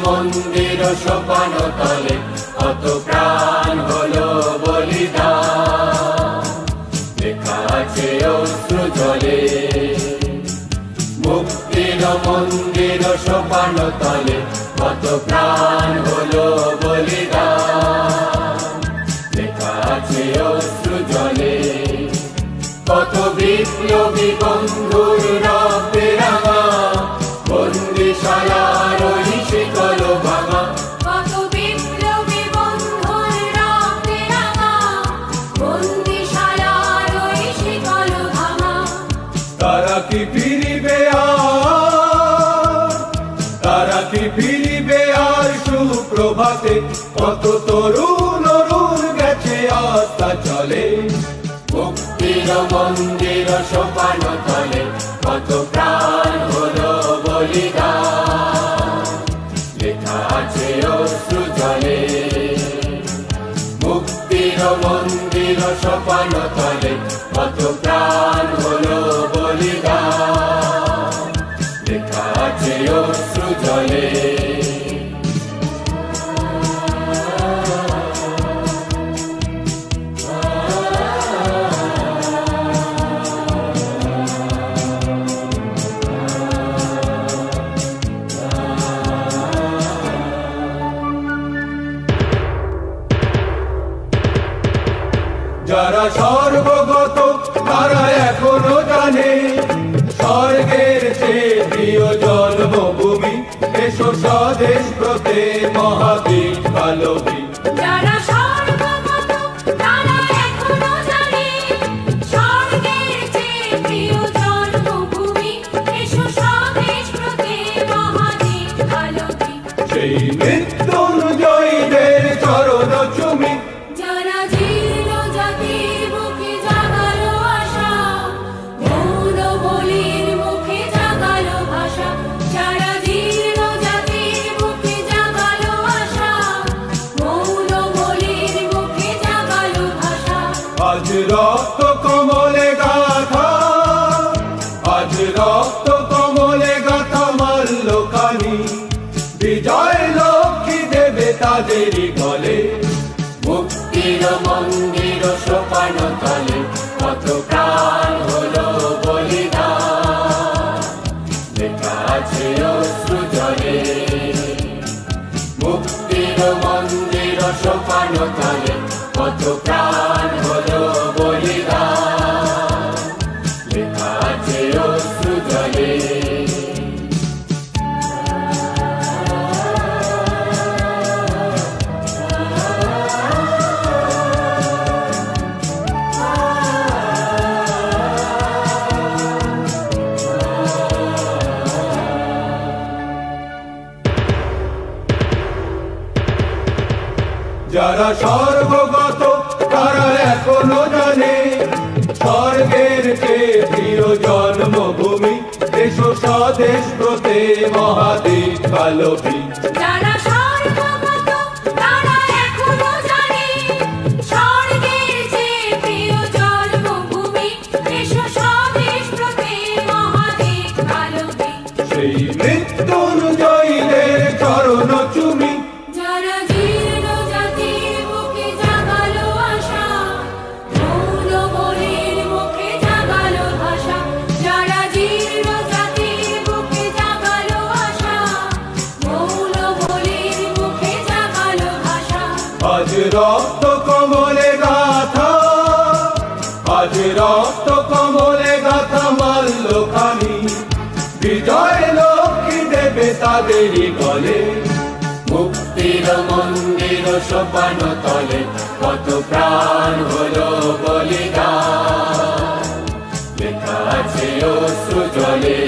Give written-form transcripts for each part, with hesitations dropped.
মন্দির সোপান তলে কত প্রাণ হলো বলিদান, লেখা আছে অশ্রু জলে। মুক্তির মন্দির সোপান তলে কত প্রাণ হলো বলিদান, লেখা আছে অশ্রু জলে। কত বিপ্লবী বন্ধুর রক্তে রাঙা বন্দিশালার ওই শিকল ভাঙা, কত বিপ্লবী বন্ধুর রক্তে রাঙা বন্দিশালার ওই শিকল ভাঙা। তারা কি ফিরিবে আর, তারা কি ফিরিবে আর সুপ্রভাতে? কত তরুণ অরুণ গেছে আস্থা চলে। মুক্তির মন্দির সোপান তলে কত প্রাণ হলো বলিদান, লেখা আছে অশ্রু জলে। মুক্তির মন্দির সোপান তলে কত প্রাণ হলো বলিদান, লেখা আছে অশ্রু জলে। যারা সর্বগত তারা এখনো জানে স্বর্গের চেয়ে প্রিয় জন্মভূমি। এসো স্বদেশ ব্রতে মহাবীর ভালোবী। যারা সর্বগত তারা এখনো জানে স্বর্গের চেয়ে প্রিয় জন্মভূমি। এসো স্বদেশ ব্রতে মহাবীর ভালোবী। সেই মৃত্যুঞ্জয়ীদের চরণ চুমি। যারা জীর্ণ জাতির মুখে জাগালো আশা, মৌন বলির মুখে জাগালো ভাষা। যারা জীর্ণ জাতির মুখে জাগালো আশা, মৌন বলির মুখে জাগালো ভাষা। আজ রক্ত কমলে গাথা, আজ রক্ত কমলে গাথা মাল্যখানি। বিজয় লক্ষ্মী দেবে তাদেরই গলে। মুক্তির মন্দির সোপান তলে কত প্রাণ হলো বলিদান, লেখা আছে অশ্রু জলে। মুক্তির মন্দির সোপান তলে কত প্রাণ হলো বলিদান, লেখা আছে অশ্রু জলে। যারা সর্বগত তারা এখনো জানে স্বর্গের চেয়ে প্রিয় জন্মভূমি। এসো স্বদেশ ব্রতে মহাবীর ভালোবী। যারা সর্বগত তারা এখনো জানে স্বর্গের চেয়ে প্রিয় জন্মভূমি। এসো স্বদেশ ব্রতে মহাবীর ভালোবী। সেই মৃত্যুঞ্জয়ীদের চরণ চুমি। যারা জীর্ণ জাতির মুখে জাগালো আশা, মৌন বলির মুখে জাগালো ভাষা। যারা জীর্ণ জাতির মুখে জাগালো আশা, মৌন বলির মুখে জাগালো ভাষা। আজ রক্ত কমলে গাথা, আজ রক্ত কমলে গাথা মাল্যখানি। বিজয় লক্ষ্মী দেবে তাদেরই গলে। মুক্তির মন্দির সোপান তলে কত প্রাণ হলো বলিদান, লেখা আছে অশ্রু জলে।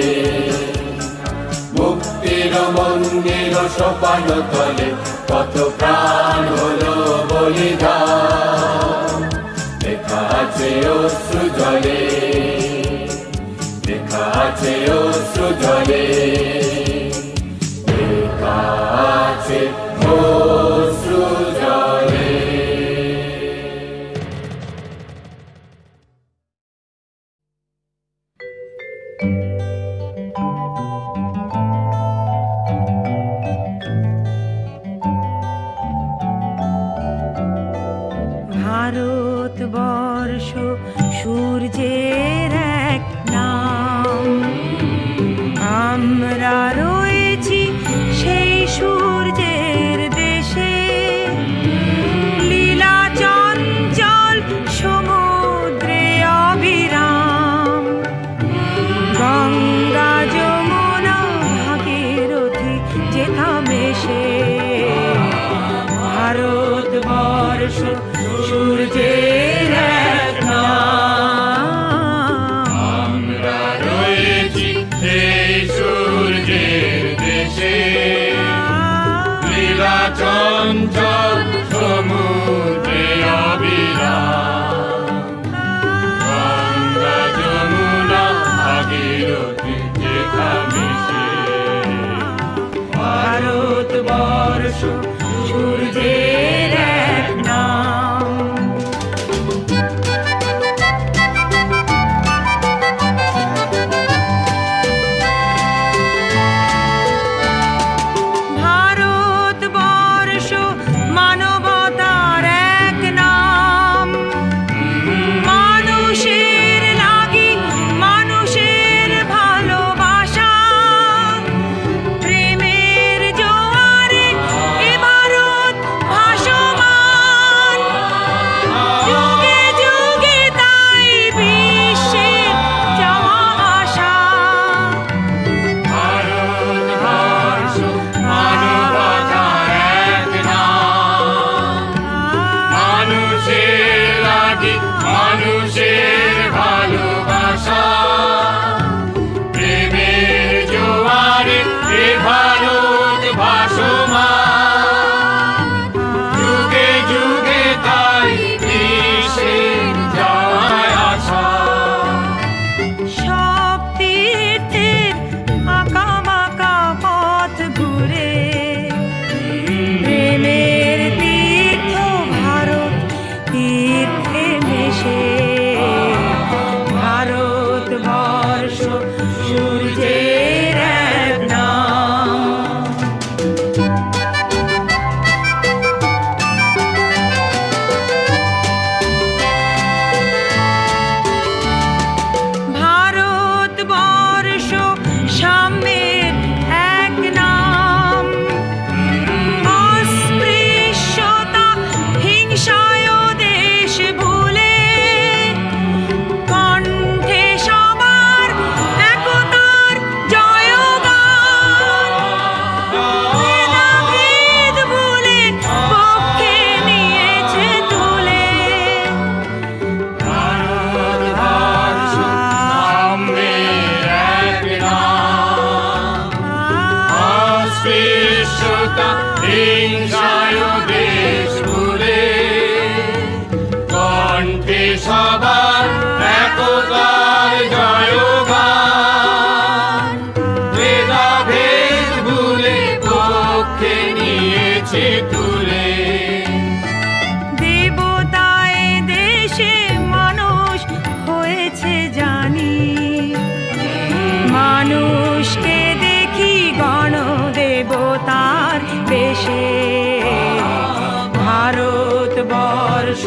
মুক্তির মন্দির সোপান তলে কত প্রাণ হলো বলিদান, লেখা আছে অশ্রু জলে, লেখা আছে অশ্রু জলে, লেখা আছে অশ্রু জলে। ভারতবর্ষ সূর্যের এক নাম, আমরা রয়েছি সেই সূর্যের দেশে। লীলা চঞ্চল সমুদ্রে অবিরাম, গঙ্গা যমুনা ভাগীরথী যেথা মেশে। ভারতবর্ষ সূর্যের এক নাম, আমরা রয়েছি সেই সূর্যের দেশে। লীলা চঞ্চল সমুদ্রে অবিরাম, গঙ্গা যমুনা ভাগীরথী যেথা মিশে। ভারতবর্ষ সূর্যের এক নাম। ভারতবর্ষ মানবতার এক নাম, মানুষের লাগি মানুষের ভালোবাসা। প্রেমের জোয়ারে এ ভারত ভাসমান, যুগে যুগে তাই বিশ্বের যাওয়া আসা। ভারতবর্ষ মানবতার এক নাম, মানুষের লাগি মানুষের ভালোবাসা। প্রেমের জোয়ারে এ ভারত ভাসমান, যুগে যুগে তাই বিশ্বের যাওয়ায় আসা। সব তীর্থের আঁকা বাঁকা পথ ঘুরে, প্রেমের তীর্থ ভারত তীর্থে মেশে। ভারতবর্ষ সূর্যের এক নাম। ভারতবর্ষ সাম্যের এক নাম, অস্পৃশ্যতা হিংসায় দেশ ভুলে। কণ্ঠে সবার একতার জয়গান, ভেদাভেদ ভুলে পক্ষে নিয়েছে তুলে। ভারতবর্ষ সাম্যের এক নাম, অস্পৃশ্যতা হিংসায় দেশ ভুলে। কণ্ঠে সবার একতার জয়গান, ভেদাভেদ ভুলে পক্ষে নিয়েছে তুলে। দেবতায় দেশে মানুষ হয়েছে জানি, মানুষকে দেখি গণদেবতার বেশে। ভারতবর্ষ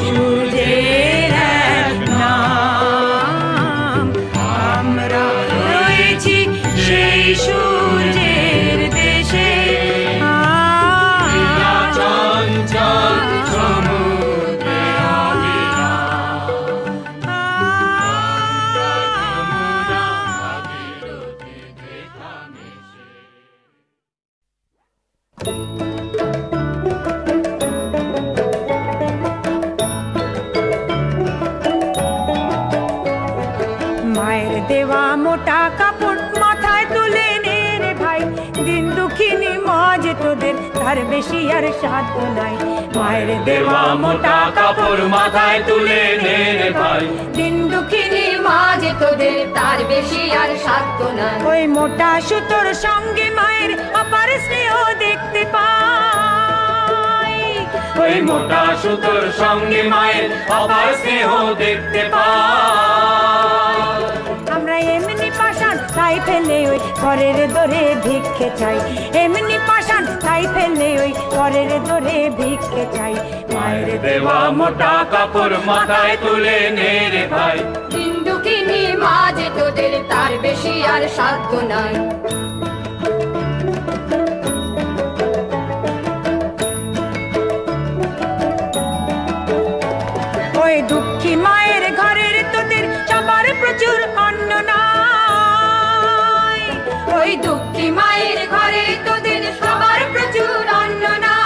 সূর্যের এক নাম, আমরা রয়েছি সেই সূর্যের দেশে। লীলা চঞ্চল সমুদ্রে অবিরাম, গঙ্গা যমুনা ভাগীরথী যেথা মিশে। মায়ের দেওয়া মোটা কাপড় মাথায় তুলে নে রে ভাই, দিন দুঃখিনী মজ তোদের তার বেশি আর সাধ্য নাই। মায়ের দেওয়া মোটা কাপড় মাথায় তুলে নে রে ভাই, দিন দুঃখিনী মাঝ তোদের তার বেশি আর সাধ্য নাই। ওই মোটা সুতোর সঙ্গে মায়ের অপার স্নেহ দেখতে পাই। ওই মোটা সুতোর সঙ্গে মায়ের অপার স্নেহ দেখতে পাই। আমরা এমনি পাষাণ তাই ফেলে ওই ঘরের দরে ভিক্ষে চাই, এমনি পাষাণ তাই খাই ফেলে ওই ঘরের দরে ভিক্ষে চাই। মায়ের দেওয়া মোটা কাপড় মাথায় তুলে নে রে ভাই। দিন দুঃখিনী মা যে তোদের তার বেশি আর সাধ্য নাই। ওই দুঃখী মায়ের ঘরের তোদের সবার প্রচুর অন্ন নাই। ওই দুঃখী মায়ের ঘরে তোদের সবার প্রচুর অন্ন নাই।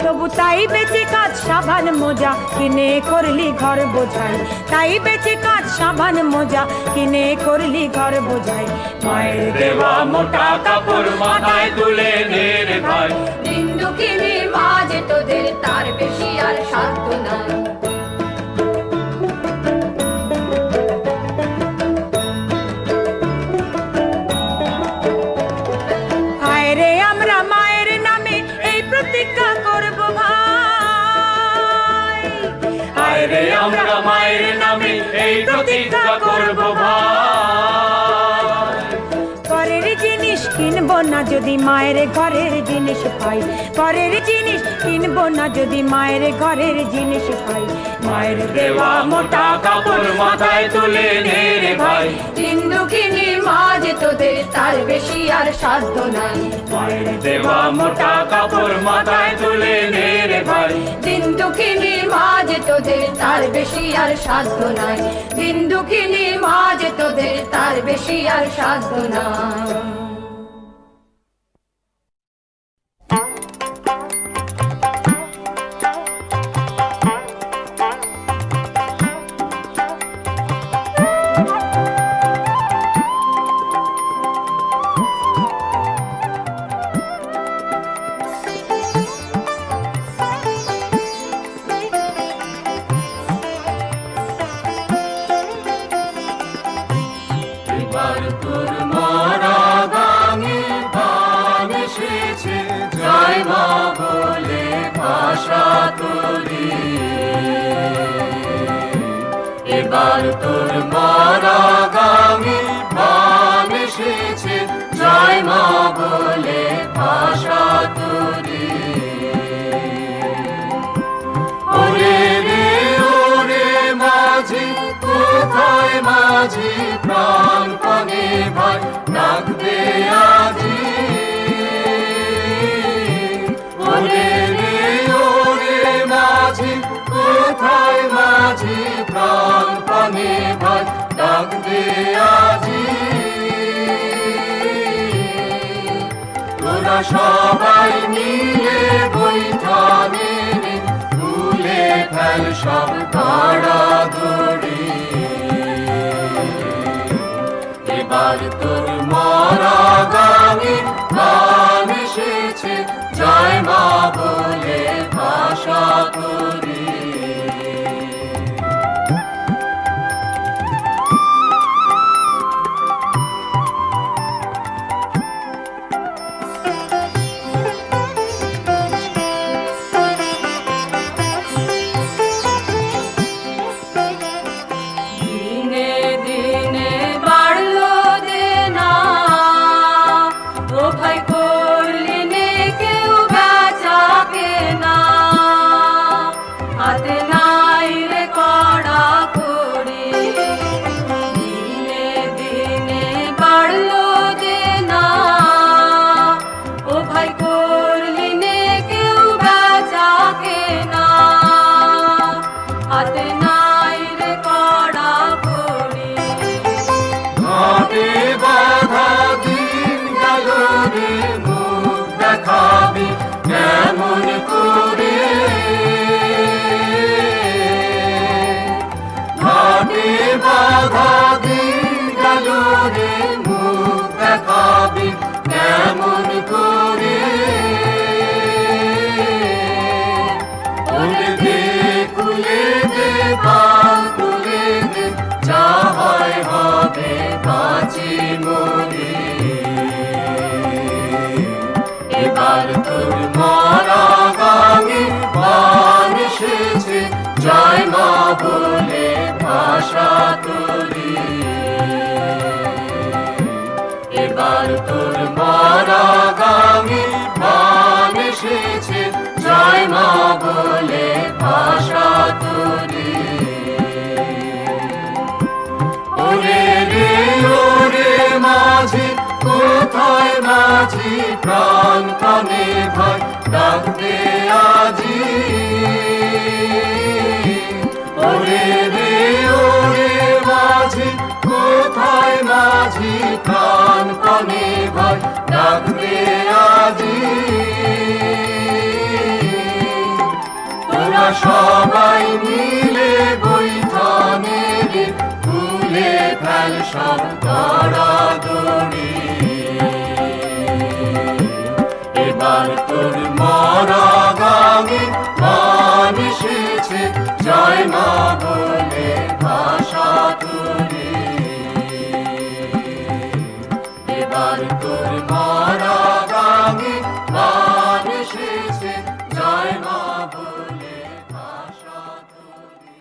তবু তাই বেঁচে কাজ সাবান মোজা কিনে করলি ঘর বোঝাই। তাই বেঁচে কাজ সাবান মোজা কিনে করলি ঘর বোঝাই। মায়ের দেওয়া মোটা কাপড় মাথায় তুলে নে রে ভাই। দিন দুঃখিনী মা যে তোদের তার বেশি আর সাধ্য নাই। হায় রে আমরা মায়ের নামে এই প্রতিজ্ঞা করব ভাই। হায় রে আমরা মায়ের নামে এই প্রতিজ্ঞা করব ভাই। পরের জিনিস কিনবো না যদি মায়ের ঘরের জিনিস পাই। পরের জিনিস কিনবো না যদি মায়ের ঘরের জিনিস পাই। মায়ের দেওয়া মোটা কাপড় মাথায় তুলে নে রে ভাই। দিন দুঃখিনী মা যে তোদের তার বেশি আর সাধ্য নাই। মায়ের দেওয়া মোটা কাপড় মাথায় তুলে নে রে ভাই। দিন দুঃখিনী মা যে তোদের তার বেশি আর সাধ্য নাই। দিন দুঃখিনী মা যে তোদের তার বেশি আর সাধ্য নাই। এবার তোর মরা গাঙে গান এসেছে, জয় মা বলে ভাষা তোরি। এবার তোর মরা গাঙে গান এসেছে, জয় মা বলে ভাষা তোরি। ওরে রে ওরে মাঝি, কোথায় মাঝি প্রাণ পানে ভাই ডাকবে আজি। ওরে রে ওরে মাঝি, কোথায় মাঝি প্রাণ পানে ভাই ডাকবে আজি। তোরা সবাই মিলে বৈঠানে তুলে ফেল সব তাড়া দড়ি। এবার তোর মরা গাঙে গান এসেছে, জয় মা বলে ভাষা তোরি। দিনে দিনে বাড়লো দেনা, ও ভাই করলি নে কেউ বেচা কেনা। হাতে নাই রে কড়া করি, দিনে দিনে বাড়লো দেনা, ও ভাই করলি নে কেউ বেচা কেনা। হাতে নাই রে কড়া করি। ঘাটে বাধা দিন গেল রে, মুখ দেখাবি কেমন করে। ঘাটে বাধা দিন গেল রে, মুখ দেখাবি কেমন করে। খুলে দে খুলে দে পাল খুলে দে, যা হয় হবে বাঁচি মরি। এবার তোর মরা গাঙে গান এসেছে, জয় মা বলে ভাষা তোরি। এবার তোর মরা গাঙে কোথায় মাঝি প্রাণ কানে ভাই ডাক দে আজি ওরে রে ওরে মাঝি কোথায় মাঝি প্রাণ কানে ভাই ডাক দে আজি তোরা সবাই মিলে বৈঠানে রে খুলে ফেল সব দড়ি এবার তোর মরা গাঙে মান এসেছে জয় মা বলে ভাষা তুলি এবার তোর মরা গাঙে মান এসেছে জয় মা বলে ভাষা তুলি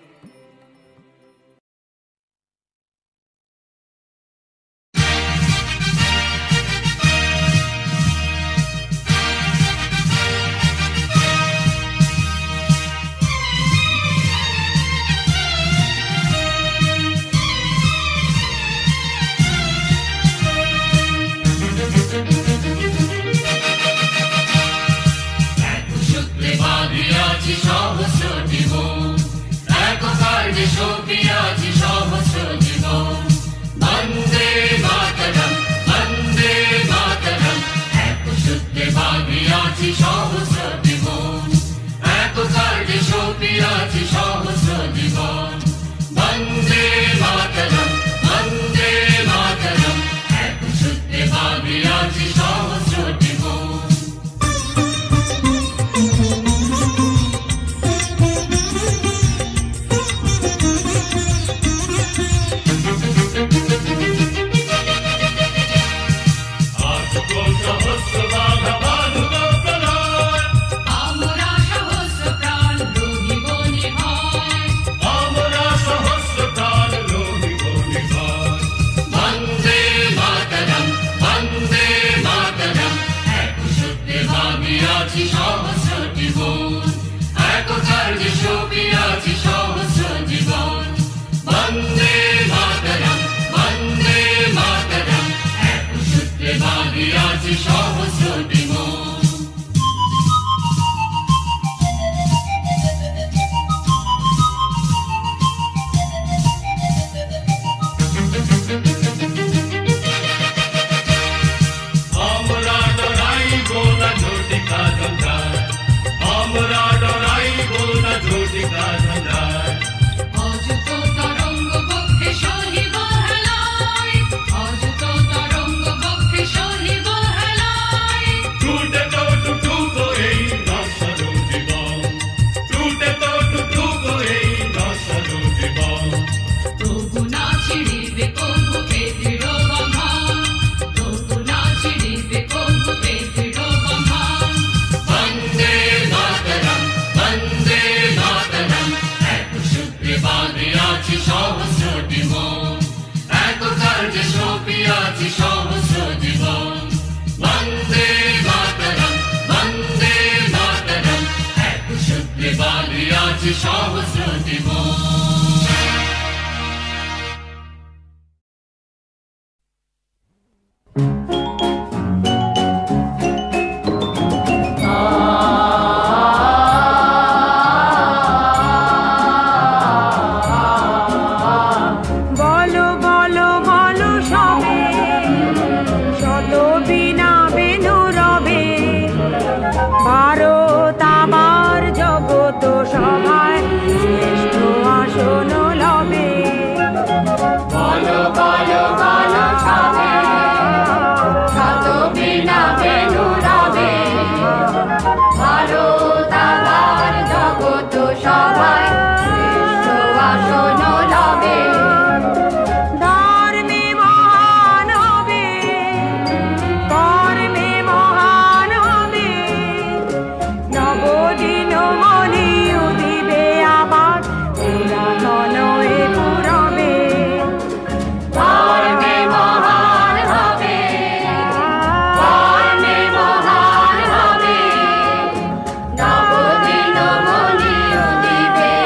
নবদিন মনি উদিবে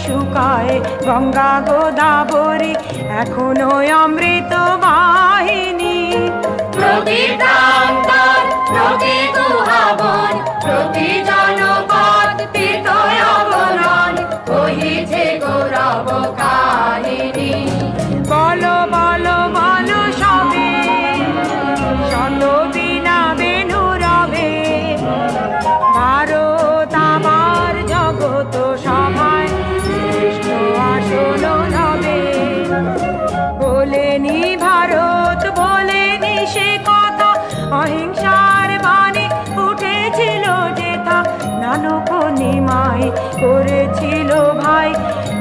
শুকায় গঙ্গা গোদাবরী এখনো অমৃত বাহিনী। প্রতি প্রান্তর প্রতি গুহাবন প্রতি জনপদ তীর্থয় অবলন বহিছে গৌরব কাহিনী। বলো বলো বলো সবে শত বিনা বেনু রবে ভারত আমার জগত সভায় শ্রেষ্ঠ আসন রবে। বলেনি ভারত বলেনি সে কথা অহিংসার বাণী উঠেছিল যেথা নানক নিমাই করেছিল ভাই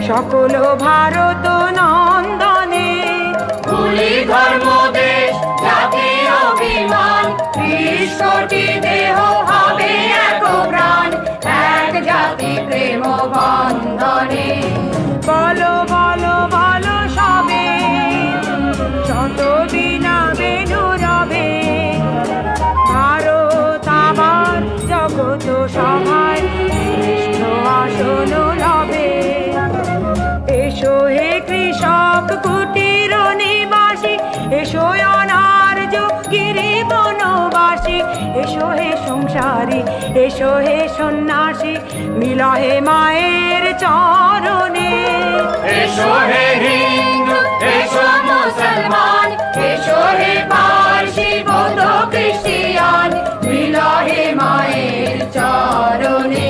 সকল ভারত নন্দনে। ভুলি ধর্ম দেশ জাতি অভিমান ৩০ কোটি দেহ হবে এক প্রাণ এক জাতি প্রেম বন্ধনে। বলো বলো বলো সবে শত বিনা বেনু রবে ভারত আবার জগত সভায় শ্রেষ্ঠ আসন রবে। এসো হে কৃষক কুটির নিবাসী এসো অনার্য গিরি বনবাসী এসো হে সংসারী এসো হে সন্ন্যাসী মিলা হে মায়ের চরণে। এসো হে হিন্দু এসো মুসলমান এসো হে পারসি বৌদ্ধ খ্রিস্টিয়ান মিলা হে মায়ের চরণে।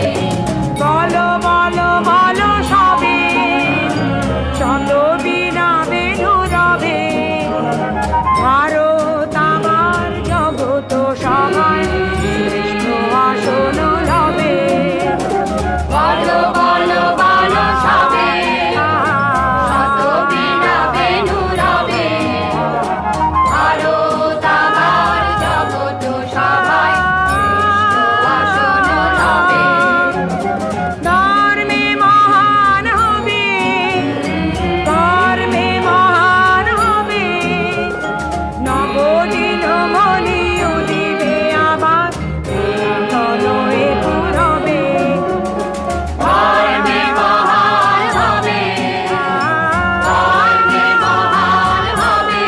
বলো বলো বলো সবে শত বিনা বেনু রবে ভারত আমার জগত সভায় শ্রেষ্ঠ আসন রবে। বলো বলো বলো সবে শত বিনা বেনু রবে ভারত আমার জগত সভায় শ্রেষ্ঠ আসন রবে। ধর্মে মহান হবে ধর্মে মহান হবে নবদিন মনি উদিবে আবার তনয়ে পুরবে। ধর্মে মহান হবে ধর্মে মহান হবে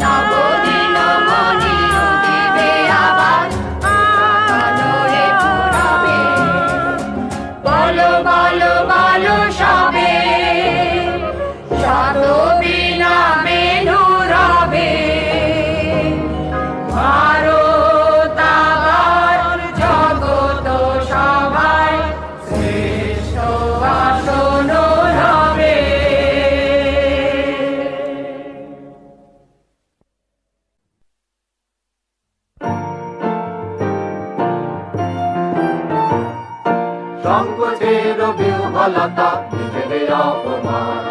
নবদিন মনি উদিবে আবার তনয়ে পুরবে। বলো বলো বলো সবে শত বিনা বেনু রবে ভারত আবার জগত সভায় শ্রেষ্ঠ আসন রবে। সংকটের বিহ্বলতা নিজেদের অপমান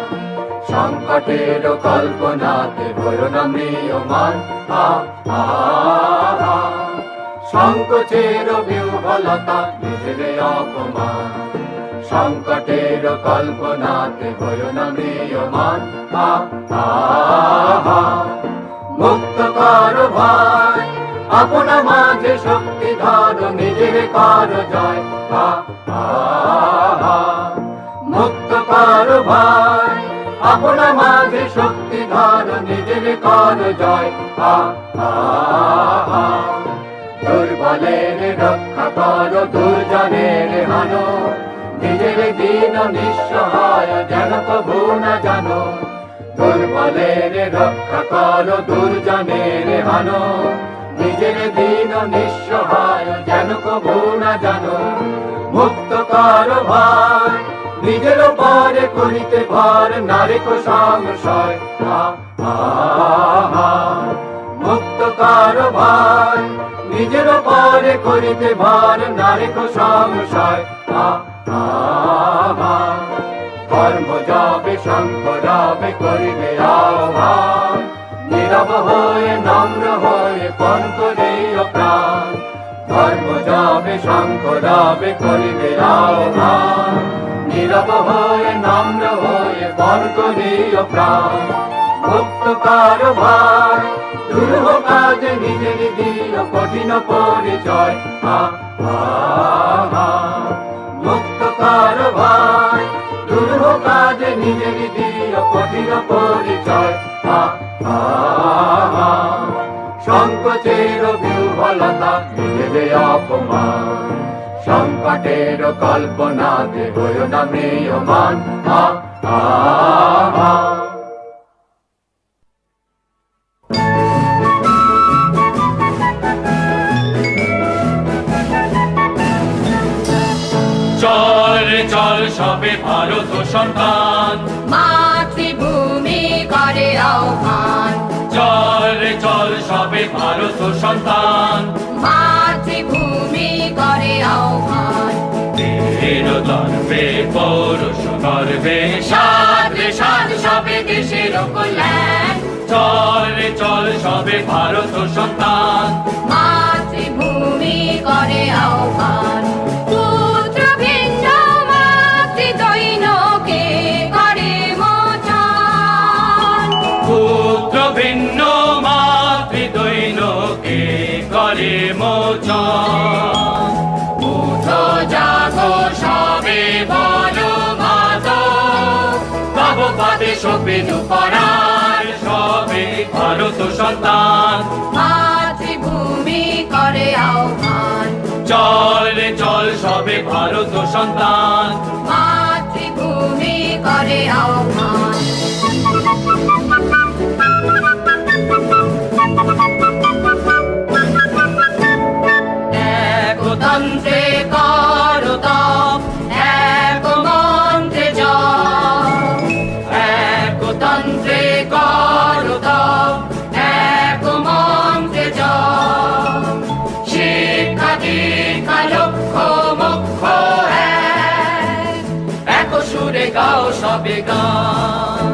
সংকটের কল্পনাতে ভয়ো না ম্রিয়মান। সংকটের বিহ্বলতা নিজেদের অপমান সংকটের কল্পনাতে ভয়ো না ম্রিয়মান। মুক্ত কর ভয় আপনা মাঝে শক্তি ধর নিজের কর জয়। মুক্ত কর ভয় আপনা মাঝে শক্তি ধর নিজের কর জয়। দুর্বলের রক্ষা কর দুর্জনের হানো নিজের দিন নিঃসহায় যেন কভু না জানো। দুর্বলের রক্ষা কর দুর্জনের হানো নিজের দিন নিঃসহায় যেন কভু না জানো। মুক্ত কর ভয় নিজের পরে করিতে ভর নারীক সংশয়। মুক্ত কর ভয় নিজের পরে করিতে ভর নারীক সংশয়। ধর্ম যাবে শঙ্খ রবে করিবে আহ্বান নীরব হয়ে নম্র হয়ে পণ করিও প্রাণ। ধর্ম যাবে শঙ্খ রবে করিবে আহ্বান নীরব হয়ে নম্র হয়ে পণ করিও প্রাণ। মুক্ত কর ভয় দুরূহ কাজে নিজের দিও কঠিন পরিচয়। মুক্ত কর ভয় কাজে নিজেরই দিও কঠিন পরিচয়। সংকোচের বিহ্বলতা নিজেদের অপমান, সংকটের কল্পনাতে হইও না ম্রিয়মান। চল চল সবে ভারত সন্তান, মাতৃভূমি করে আহ্বান। চল চল সবে ভারত সন্তান, মাতৃভূমি করে আহ্বান। বীর গর্বে পৌরুষ গর্বে সাধে সাধ সবে দেশের কল্যাণ। চল চল সবে ভারত সন্তান, মাতৃভূমি করে আহ্বান। পুত্র ভিন্ন মাতৃদৈনকে করে মোচন। পুত্র ভিন্ন মাতৃদৈনকে করে মোচন। উঠো জাগো সবে বলো মাতো, তব পাদে সবে দুপরার সবে ভারত সন্তান। মাতৃভূমি করে আহ্বান। চল চল সবে ভারত সন্তান, মাতৃভূমি করে আহ্বান। একতন্ত্রে কর তপ, এক মন্ত্রে জপ। একতন্ত্রে কর তপ, এক মন্ত্রে জপ। শিক্ষা দীক্ষা লক্ষ্য মোক্ষ এক সুরে গাও সবে গান।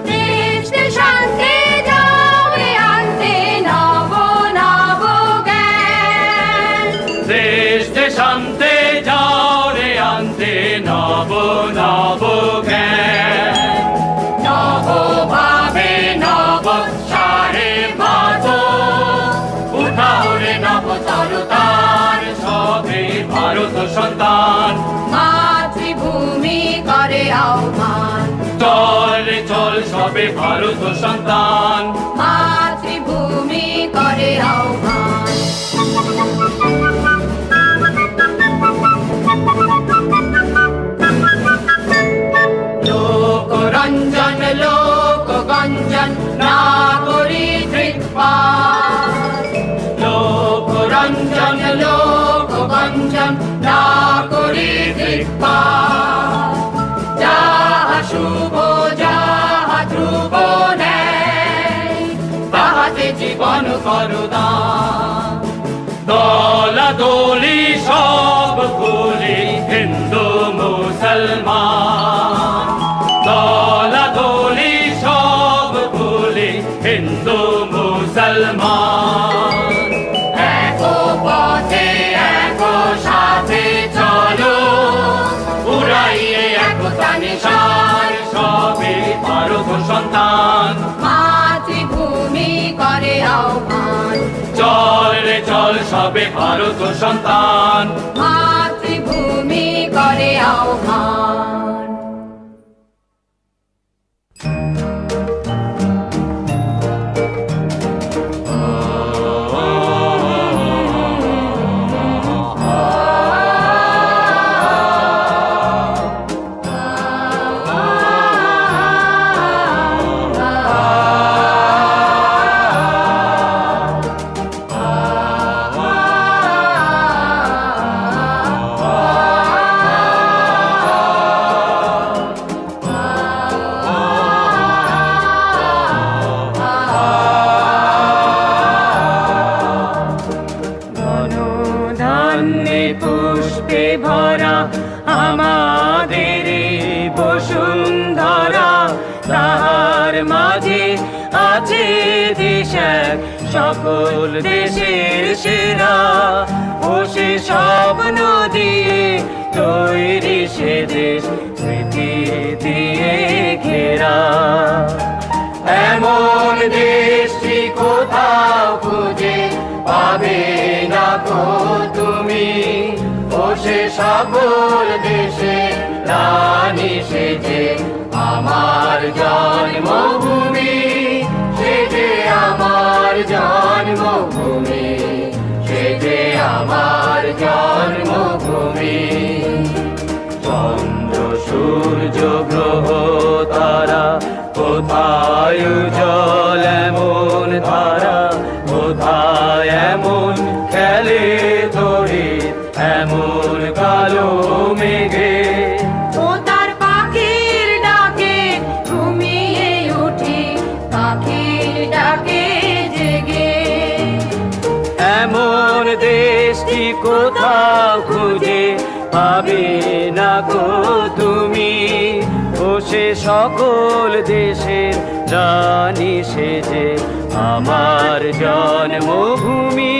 দেশ শান্তি যাবে আনতে নব নব জ্ঞান। দেশ শান্তি যাও রে আনতে নব নব জ্ঞান। নব ভাবে নব সারে মাতো, উঠাও রে নব তরতার সবে ভারত সন্তান। মাতৃভূমি করে আহ্বান। চল চল সবে ভারত সন্তান, মাতৃভূমি করে আহ্বান। লোকরঞ্জন লোকগঞ্জন না করি ধৃৎপাত। লোকরঞ্জন লোকগঞ্জন না করি ধৃৎপাত। যাহা শুভ যাহা ধ্রুব ন্যায়, তাহাতে জীবন করো দান। দলাদলি সব ভুলি হিন্দু মুসলমান। দলাদলি সব ভুলি হিন্দু মুসলমান। এক পথে এক সাথে চলো, উড়াইয়ে একতা নিশান সবে ভারত সন্তান। মাতৃভূমি করে আহ্বান। চল রে চল সবে ভারত সন্তান, মাতৃভূমি করে আহ্বান। পুষ্পে ভরা আমাদের বসুন্ধরা, তাহার মাঝে আছে দেশ এক সকল দেশের সেরা। ও সে স্বপ্ন দিয়ে তৈরি সে দেশ স্মৃতি দিয়ে ঘেরা। এমন দেশটি কোথাও খুঁজে পাবে না কো তুমি, ও সে সকল দেশে রানী রানী সেজে আমার জন্মভূমি, সেজে আমার জন্মভূমি, সেজে আমার জন্মভূমি। চন্দ্র সূর্য গ্রহ তারা কোথায় উজ্জ্বল এমন ধারা, কোথায় এমন খেলে তড়িৎ এমন কালো মেঘে। ও তার পাখির ডাকে ঘুমিয়ে উঠি, পাখির ডাকে জেগে। এমন দেশটি কোথাও খুঁজে পাবে না গো তুমি, ও সে সকল দেশের রানী সেজে আমার জন্মভূমি,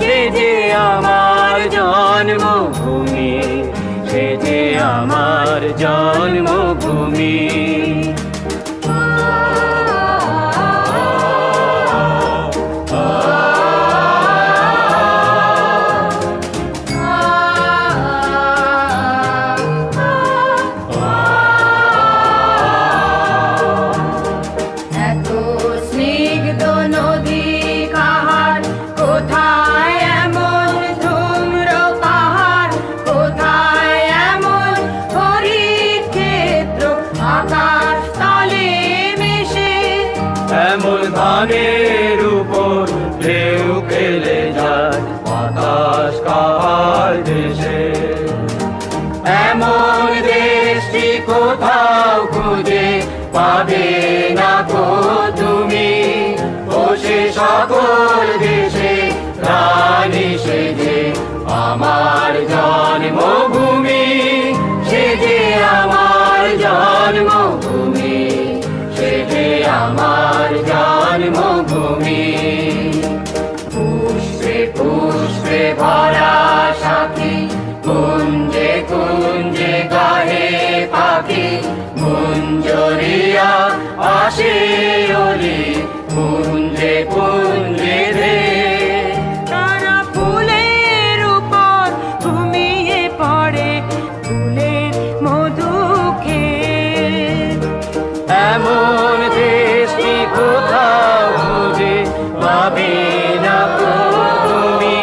সেজে আমার জন্মভূমি, সেজে আমার জন্মভূমি। ধানের উপর ঢেউ খেলে যায় বাতাস কার দেশে। এমন দেশটি কোথাও খুঁজে পাবে না গো তুমি, ও সে সকল দেশে রানী সেজে আমার জন্মভূমি, সেজে আমার জন্মভূমি, সেজে আমার জন্মভূমি। পুষ্পে পুষ্পে ভরা সাথী, কুঞ্জে কুঞ্জে গাহে পাখি, মুঞ্জরিয়া আসে অলি কুঞ্জে কুঞ্জে রে। তারা ফুলের উপর ঘুমিয়ে পড়ে, ফুলের মধু খেয়ে। এমন দেশটি কোথাও খুঁজে পাবে না গো তুমি,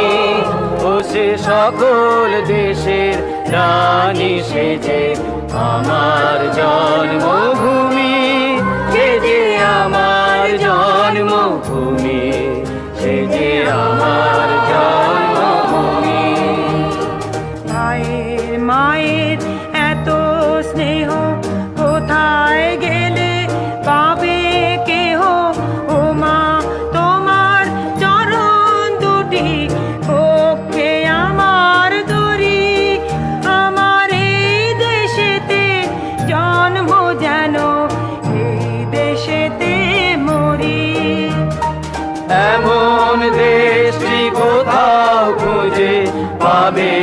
ও সে সকল দেশের রানী সেজে আমার জন্মভূমি, সেজে আমার জন্মভূমি, সেজে আমার জন্মভূমি। মায়ের মায়ের এত স্নেহ কোথায় গেলে পাবে কেহ, ও মা তোমার চরণ দুটি পক্ষে আমার দড়ি। আমার এই দেশেতে জন্ম যেন এই দেশেতে মরি। এমন দেশটি কোথাও খুঁজে পাবে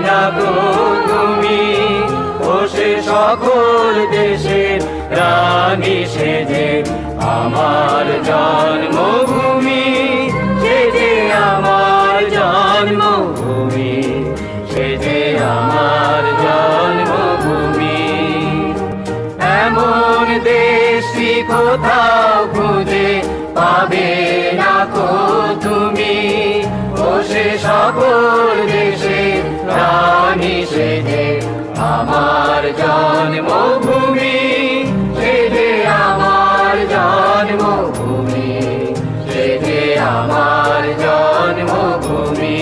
না গো তুমি, ও সে সকল দেশের রানী সেজে আমার জন্মভূমি, সেজে আমার জন্মভূমি, সেজে আমার জন্মভূমি। এমন দেশটি কোথাও খুঁজে পাবে না গো তুমি, ও সে সকল দেশের রানী সেজে আমার জন্মভূমি, সেজে আমার জন্মভূমি, সেজে আমার জন্মভূমি।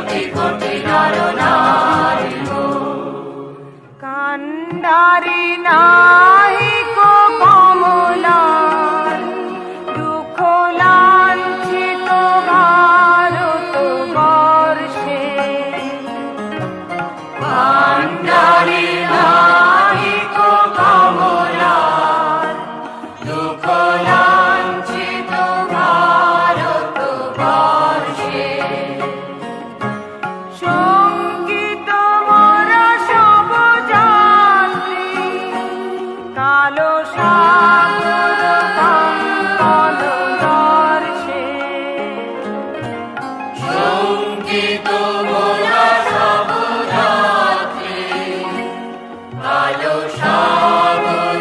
বিংশতি কোটি নর নারী গো। কান্ডারি নাহি কো কমলার দুঃখ লাঞ্ছিত ভারত বর্ষে। কান্ডারি নাহি কো কমলার দুঃখ লাঞ্ছিত ভারত বর্ষে। সঙ্গীত মোরা সব যাত্রী কালো সাগর কঙ্কল দর্শে। শঙ্কিত মোরা সব যাত্রী কালো সাগর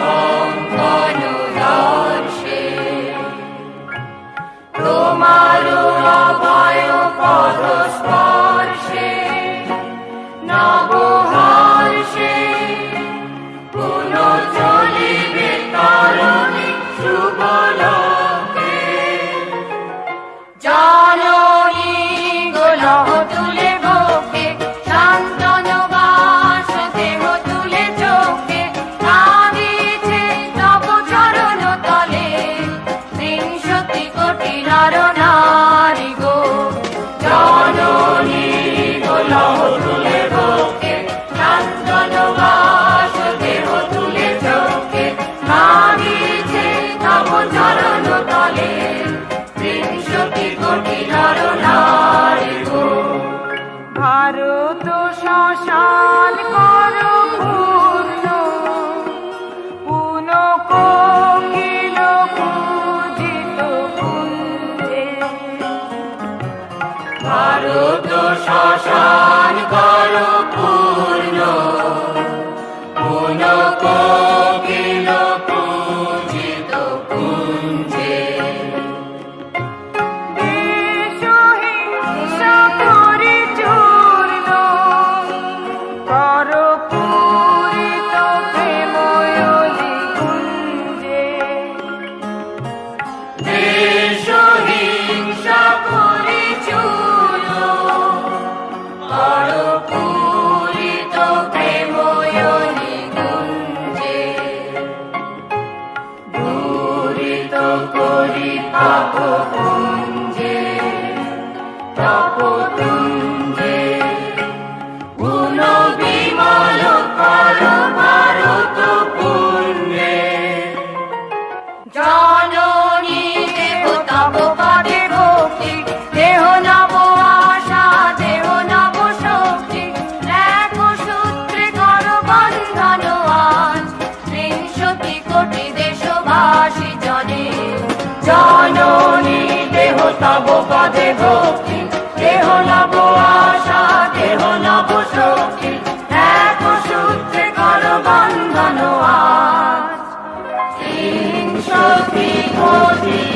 কঙ্কন দর্শে। তোমার অভয় পদ স্পর্শে নবহর্ষে পুনঃ চলিবে তরুণী শুভলোকে। জননী গোলহ তুলে বুকে শান্তন বাস দেহ তুলে চোখে কাঁদিছে তব চরণ তলে বিংশতি কোটি নর নারী গো। জননী গোলহ তুলে বুকে শান্তন বাস দেহ তুলে চোখে কাঁদিছে তব চরণ তলে বিংশতি কোটি নর নারী গো। ভারত শ্মশান কর পূর্ণ পুন কোকিল পূজিত কুঞ্জে। ভারত শ্মশান কর পূর্ণ পুন কোকিল পূজিত কুঞ্জে। দেশহিংসা করি চূর্ণ কর পূরিত প্রেময়লি কুঞ্জে। দেশহিংসা করি চূর্ণ কর পূরিত প্রেময়লি কুঞ্জে। দূরিত করি পাপ কুঞ্জে তপ তুঞ্জে। পুন বিমল কর ভারত পুণ্যে। জননী দেহ তব পদে ভক্তি দেহ নব আশা দেহ নব শক্তি। এক সূত্রে কর বন্ধন আজ বিংশতি কোটি দেশবাসী জনে। জননী দেহ তব পদে ভক্তি দেহ নব আশা দেহ নব শক্তি।